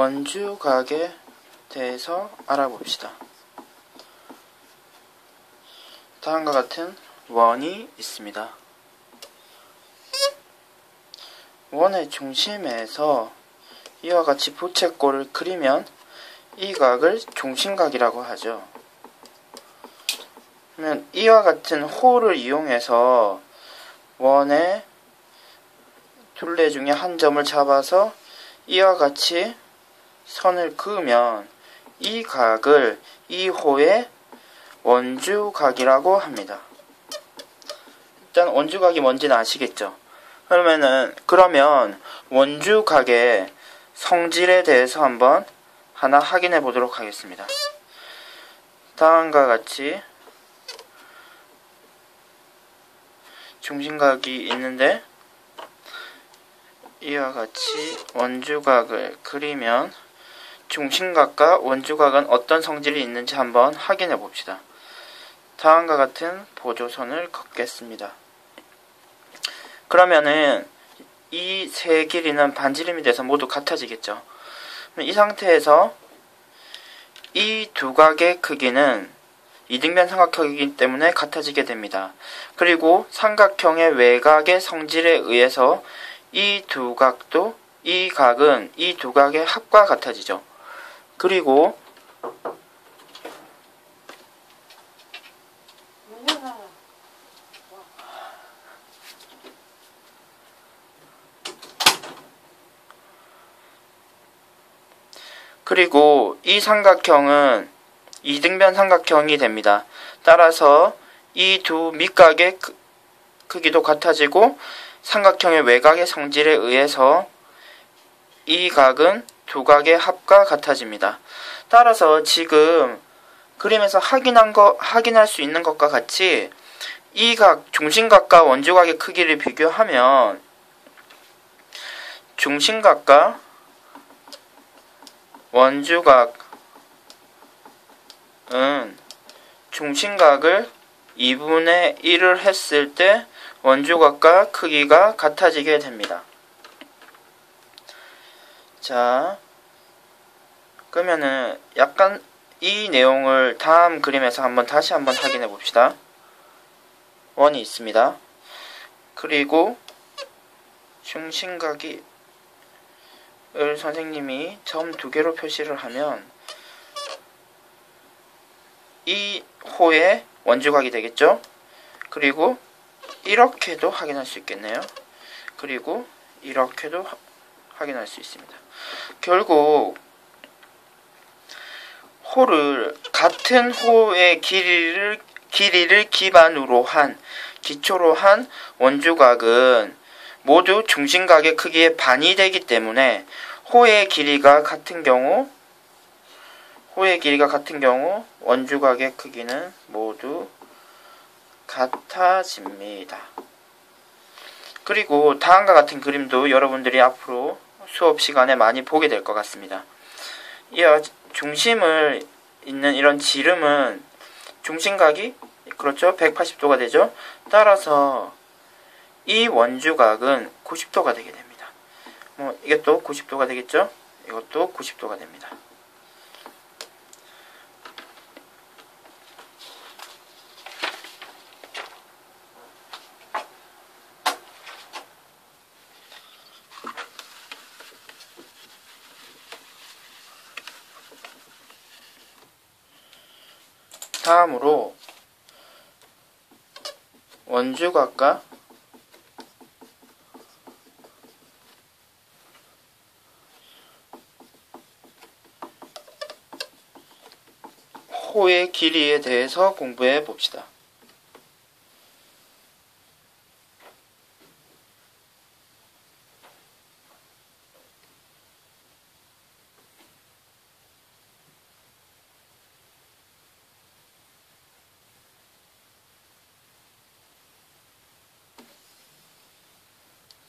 원주각에 대해서 알아봅시다. 다음과 같은 원이 있습니다. 원의 중심에서 이와 같이 부채꼴을 그리면 이 각을 중심각이라고 하죠. 그러면 이와 같은 호를 이용해서 원의 둘레 중에 한 점을 잡아서 이와 같이 선을 그으면 이 각을 이 호의 원주각이라고 합니다. 일단 원주각이 뭔지는 아시겠죠? 그러면 원주각의 성질에 대해서 한번 하나 확인해 보도록 하겠습니다. 다음과 같이 중심각이 있는데 이와 같이 원주각을 그리면 중심각과 원주각은 어떤 성질이 있는지 한번 확인해 봅시다. 다음과 같은 보조선을 긋겠습니다. 그러면은 이 세 길이는 반지름이 돼서 모두 같아지겠죠. 이 상태에서 이 두 각의 크기는 이등변 삼각형이기 때문에 같아지게 됩니다. 그리고 삼각형의 외곽의 성질에 의해서 이 두 각도, 이 각은 이 두 각의 합과 같아지죠. 그리고 이 삼각형은 이등변 삼각형이 됩니다. 따라서 이 두 밑각의 크기도 같아지고 삼각형의 외곽의 성질에 의해서 이 각은 두 각의 합과 같아집니다. 따라서 지금 그림에서 확인할 수 있는 것과 같이 이 각, 중심각과 원주각의 크기를 비교하면 중심각과 원주각은 중심각을 2분의 1을 했을 때 원주각과 크기가 같아지게 됩니다. 자, 그러면은 약간 이 내용을 다음 그림에서 다시 한번 확인해 봅시다. 원이 있습니다. 그리고 중심각을 선생님이 점 2개로 표시를 하면 이 호의 원주각이 되겠죠? 그리고 이렇게도 확인할 수 있겠네요. 그리고 이렇게도 확인할 수 있습니다. 결국 같은 호의 길이를 기초로 한 원주각은 모두 중심각의 크기의 반이 되기 때문에 호의 길이가 같은 경우 원주각의 크기는 모두 같아집니다. 그리고 다음과 같은 그림도 여러분들이 앞으로 수업 시간에 많이 보게 될 것 같습니다. 이와 중심을 있는 이런 지름은 중심각이 그렇죠? 180도가 되죠? 따라서 이 원주각은 90도가 되게 됩니다. 이것도 90도가 되겠죠? 이것도 90도가 됩니다. 다음으로 원주각과 호의 길이에 대해서 공부해 봅시다.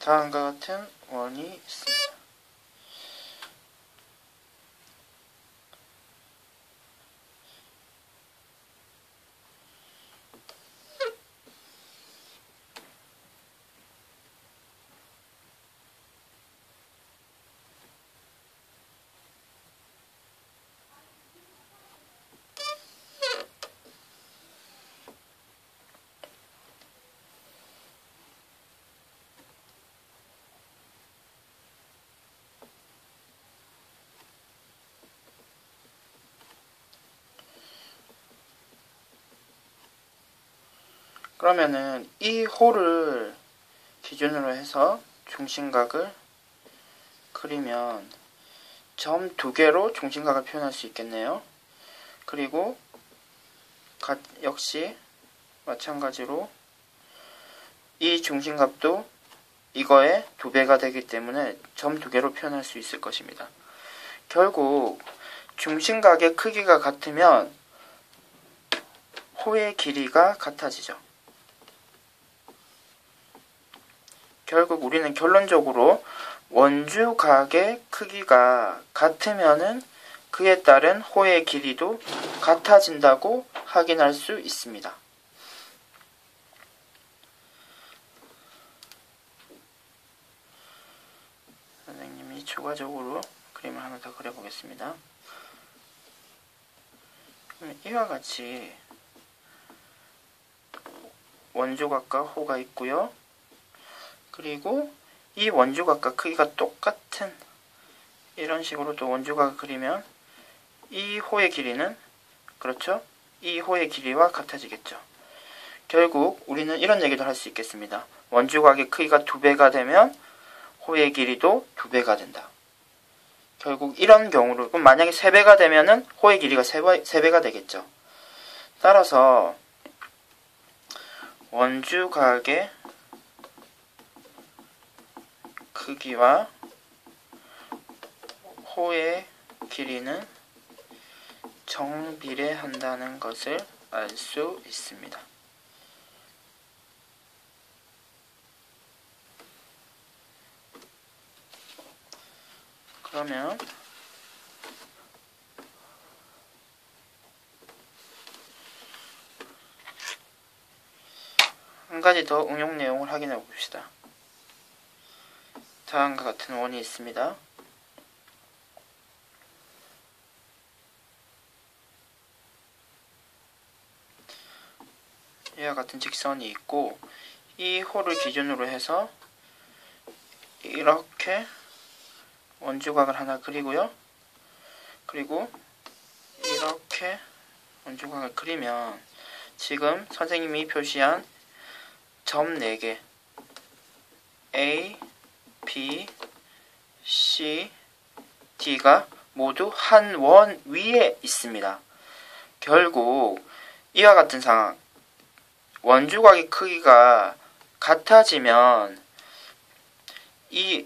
다음과 같은 원이 있습니다. 그러면은 이 호를 기준으로 해서 중심각을 그리면 점 두 개로 중심각을 표현할 수 있겠네요. 그리고 역시 마찬가지로 이 중심값도 이거의 2배가 되기 때문에 점 두 개로 표현할 수 있을 것입니다. 결국 중심각의 크기가 같으면 호의 길이가 같아지죠. 결국 우리는 결론적으로 원주각의 크기가 같으면은 그에 따른 호의 길이도 같아진다고 확인할 수 있습니다. 선생님이 추가적으로 그림을 하나 더 그려보겠습니다. 이와 같이 원주각과 호가 있고요. 그리고 이 원주각과 크기가 똑같은 이런 식으로 또 원주각을 그리면 이 호의 길이는 그렇죠? 이 호의 길이와 같아지겠죠. 결국 우리는 이런 얘기도 할 수 있겠습니다. 원주각의 크기가 2배가 되면 호의 길이도 2배가 된다. 결국 이런 경우로 만약에 3배가 되면은 호의 길이가 3배가 되겠죠. 따라서 원주각의 크기와 호의 길이는 정비례한다는 것을 알 수 있습니다. 그러면 한 가지 더 응용 내용을 확인해 봅시다. 다음과 같은 원이 있습니다. 이와 같은 직선이 있고 이 호를 기준으로 해서 이렇게 원주각을 하나 그리고요. 그리고 이렇게 원주각을 그리면 지금 선생님이 표시한 점 4개 A, B, C, D가 모두 한 원 위에 있습니다. 결국 이와 같은 상황, 원주각의 크기가 같아지면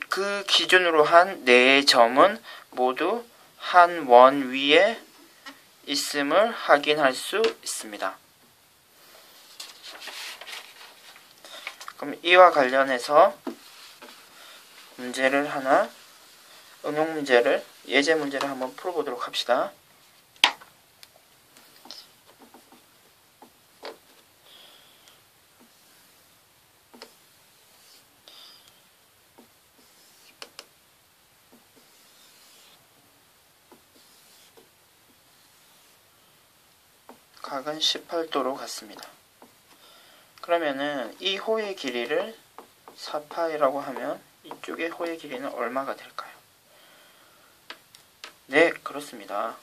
그 기준으로 한 4점은 모두 한 원 위에 있음을 확인할 수 있습니다. 그럼 이와 관련해서 문제를 하나, 응용 문제를, 예제 문제를 한번 풀어보도록 합시다. 각은 18도로 같습니다. 그러면은 이 호의 길이를 4파이라고 하면 이쪽의 호의 길이는 얼마가 될까요? 네, 그렇습니다.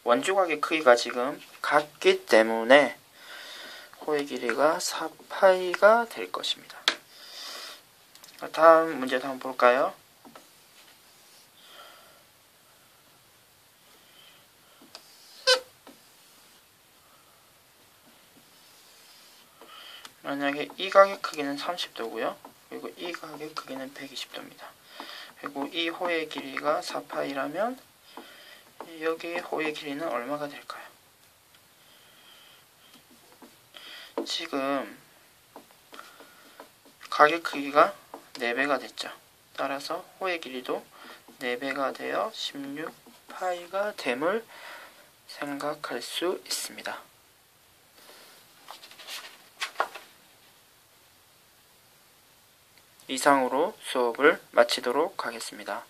원주각의 크기가 지금 같기 때문에 호의 길이가 4파이가 될 것입니다. 다음 문제도 한번 볼까요? 만약에 이 각의 크기는 30도고요. 그리고 이 각의 크기는 120도입니다. 그리고 이 호의 길이가 4파이라면 여기 호의 길이는 얼마가 될까요? 지금 각의 크기가 4배가 됐죠. 따라서 호의 길이도 4배가 되어 16파이가 됨을 생각할 수 있습니다. 이상으로 수업을 마치도록 하겠습니다.